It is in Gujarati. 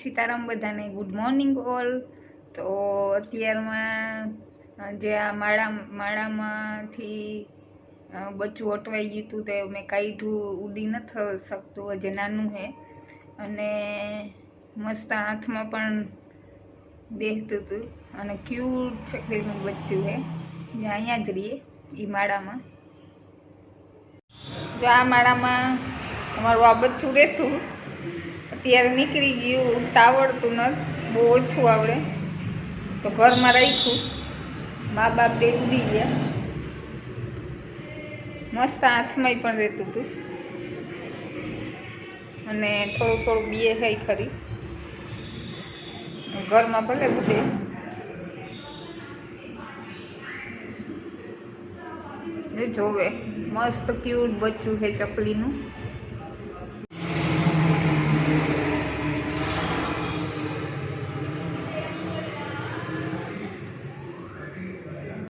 સીતારામ બધાને ગુડ મોર્નિંગ ઓલ। તો અત્યારમાં જે આ માળામાંથી બચ્ચું અટવાઈ ગયું હતું તે મેં કાઢ્યું, ઉડી નથી શકતું, હજી નાનું છે અને મસ્ત હાથમાં પણ બેસતું હતું અને ક્યુટ ચકલીનું બચ્ચું છે જે અહીંયા જ રહીએ એ માળામાં। જો આ માળામાં અમારું આ બચ્ચું રહેતું, અત્યારે નીકળી ગયું, ઉડતા આવડતું નથી, બહુ ઓછું આવડે તો ઘરમાં રાખ્યું, મા બાપ બે ઉડી ગયા, મસ્ત હાથમાંય પણ રહેતું હતું અને થોડું થોડું બીએ ખાઈ ખરી, ઘરમાં ભલે ઉડે। જોવે મસ્ત ક્યુટ બચ્ચું છે ચકલીનું।